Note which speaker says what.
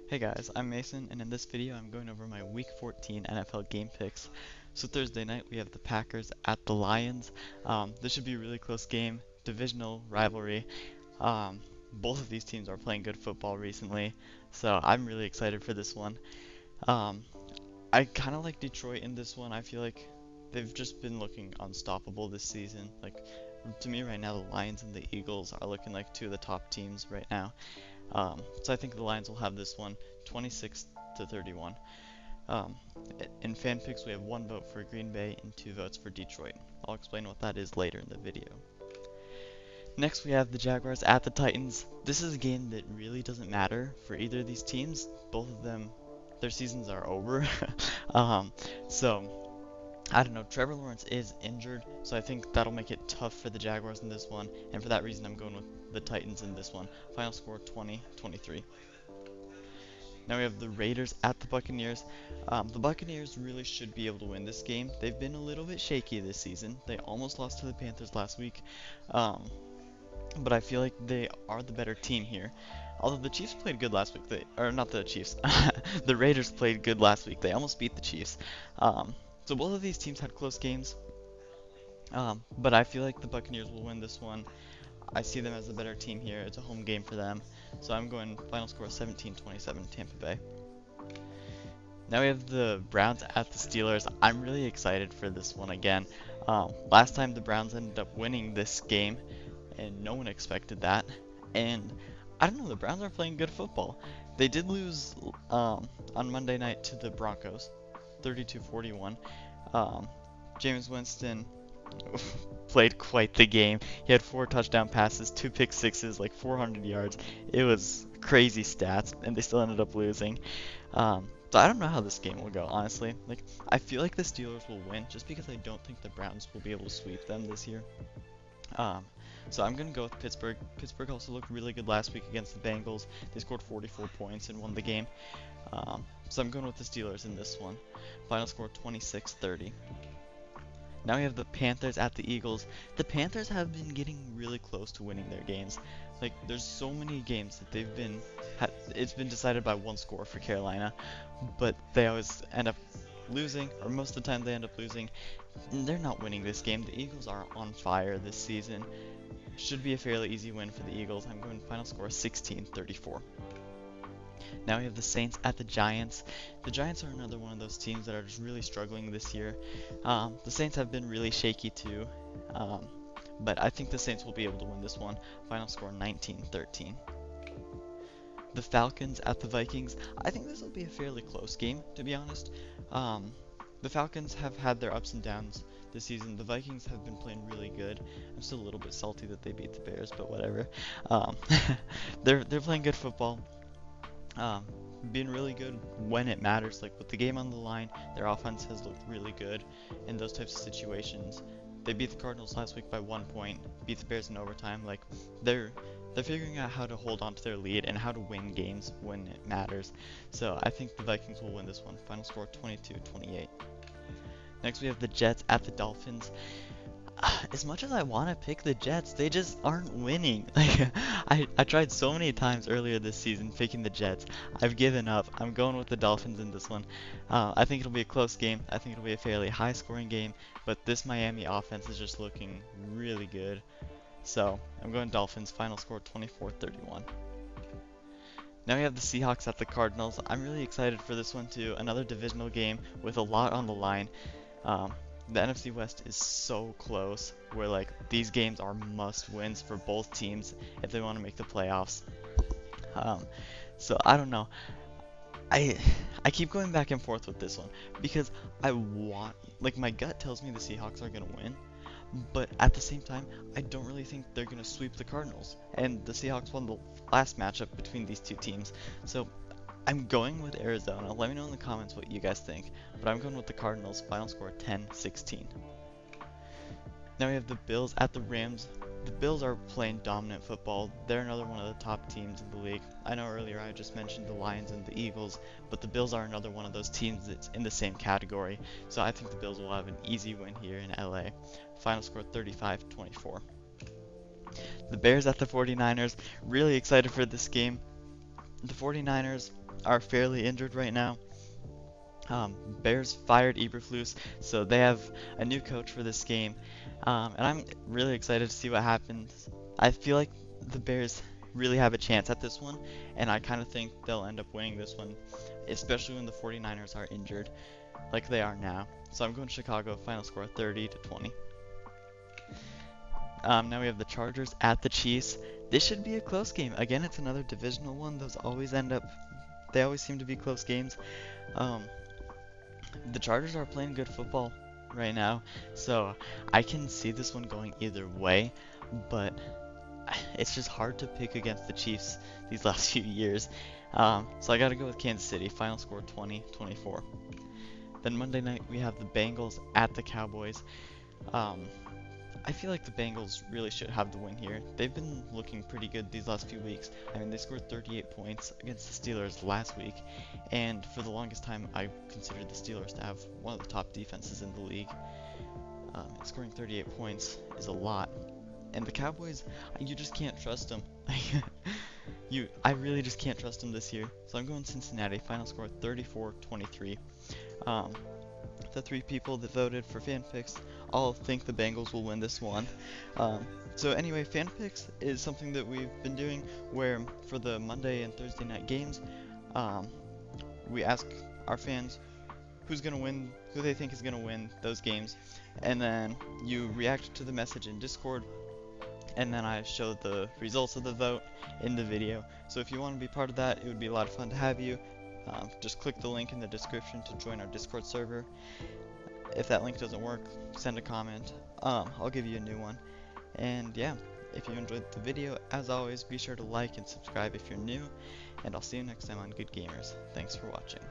Speaker 1: Hey guys, I'm Mason, and in this video I'm going over my Week 14 NFL game picks. So Thursday night we have the Packers at the Lions. This should be a really close game, divisional rivalry. Both of these teams are playing good football recently, so I'm really excited for this one. Um, I kind of like Detroit in this one. I feel like they've just been looking unstoppable this season. Like, to me right now, the Lions and the Eagles are looking like two of the top teams right now. So I think the Lions will have this one 26 to 31. Um, in fan picks, we have one vote for Green Bay and two votes for Detroit. I'll explain what that is later in the video. Next, we have the Jaguars at the Titans. This is a game that really doesn't matter for either of these teams. Both of them, their seasons are over. um, so I don't know. Trevor Lawrence is injured, so I think that'll make it tough for the Jaguars in this one. And for that reason, I'm going with the Titans in this one. Final score 20-23. Now we have the Raiders at the Buccaneers. The Buccaneers really should be able to win this game. They've been a little bit shaky this season. They almost lost to the Panthers last week, but I feel like they are the better team here. Although the Chiefs played good last week, or not the Chiefs, the Raiders played good last week. They almost beat the Chiefs. So both of these teams had close games, but I feel like the Buccaneers will win this one. I see them as the better team here. It's a home game for them. So I'm going final score 17-27 Tampa Bay. Now we have the Browns at the Steelers. I'm really excited for this one again. Last time the Browns ended up winning this game, and no one expected that. And I don't know, the Browns are playing good football. They did lose on Monday night to the Broncos, 32-41. James Winston played quite the game. He had 4 touchdown passes, 2 pick sixes, like 400 yards. It was crazy stats, and they still ended up losing. So I don't know how this game will go, honestly. Like, I feel like the Steelers will win just because I don't think the Browns will be able to sweep them this year. So I'm going to go with Pittsburgh. Pittsburgh also looked really good last week against the Bengals. They scored 44 points and won the game. So I'm going with the Steelers in this one. Final score 26-30. Now we have the Panthers at the Eagles. The Panthers have been getting really close to winning their games. Like, there's so many games that it's been decided by one score for Carolina, but they always end up losing, or most of the time they end up losing. And they're not winning this game. The Eagles are on fire this season. Should be a fairly easy win for the Eagles. I'm going final score 16-34. Now we have the Saints at the Giants. The Giants are another one of those teams that are just really struggling this year. The Saints have been really shaky too, but I think the Saints will be able to win this one. Final score 19-13. The Falcons at the Vikings. I think this will be a fairly close game, to be honest. The Falcons have had their ups and downs this season. The Vikings have been playing really good. I'm still a little bit salty that they beat the Bears, but whatever. They're playing good football. Being really good when it matters, like with the game on the line. Their offense has looked really good in those types of situations. They beat the Cardinals last week by 1 point, beat the Bears in overtime. Like, they're figuring out how to hold on to their lead and how to win games when it matters. So I think the Vikings will win this one. Final score 22-28. Next we have the Jets at the Dolphins. As much as I want to pick the Jets, they just aren't winning. Like, I tried so many times earlier this season picking the Jets. I've given up. I'm going with the Dolphins in this one. I think it'll be a close game. I think it'll be a fairly high-scoring game. But this Miami offense is just looking really good. So I'm going Dolphins. Final score 24-31. Now we have the Seahawks at the Cardinals. I'm really excited for this one too. Another divisional game with a lot on the line. The NFC West is so close, where like these games are must-wins for both teams if they want to make the playoffs. So I don't know. I keep going back and forth with this one because my gut tells me the Seahawks are gonna win, but at the same time I don't really think they're gonna sweep the Cardinals. And the Seahawks won the last matchup between these two teams, so I'm going with Arizona. Let me know in the comments what you guys think. But I'm going with the Cardinals. Final score 10-16. Now we have the Bills at the Rams. The Bills are playing dominant football. They're another one of the top teams in the league. I know earlier I just mentioned the Lions and the Eagles, but the Bills are another one of those teams that's in the same category. So I think the Bills will have an easy win here in LA. Final score 35-24. The Bears at the 49ers. Really excited for this game. The 49ers are fairly injured right now. Bears fired Eberflus, so they have a new coach for this game, and I'm really excited to see what happens. I feel like the Bears really have a chance at this one, and I kind of think they'll end up winning this one, especially when the 49ers are injured, like they are now. So I'm going Chicago, final score 30-20. Now we have the Chargers at the Chiefs. This should be a close game. Again, it's another divisional one. They always seem to be close games. Um, the Chargers are playing good football right now, so I can see this one going either way, but it's just hard to pick against the Chiefs these last few years. So I gotta go with Kansas City, final score 20-24. Then Monday night we have the Bengals at the Cowboys. Um, I feel like the Bengals really should have the win here. They've been looking pretty good these last few weeks. I mean, they scored 38 points against the Steelers last week, and for the longest time, I considered the Steelers to have one of the top defenses in the league. Scoring 38 points is a lot. And the Cowboys, you just can't trust them. I really just can't trust them this year. So I'm going Cincinnati, final score 34-23. The 3 people that voted for FanPix all think the Bengals will win this one. So anyway, FanPix is something that we've been doing where for the Monday and Thursday night games, we ask our fans who's going to win, who they think is going to win those games, and then you react to the message in Discord, and then I show the results of the vote in the video. So if you want to be part of that, it would be a lot of fun to have you. Just click the link in the description to join our Discord server. If that link doesn't work, send a comment. I'll give you a new one. And yeah, if you enjoyed the video, as always, be sure to like and subscribe if you're new, and I'll see you next time on Good Gamers. Thanks for watching.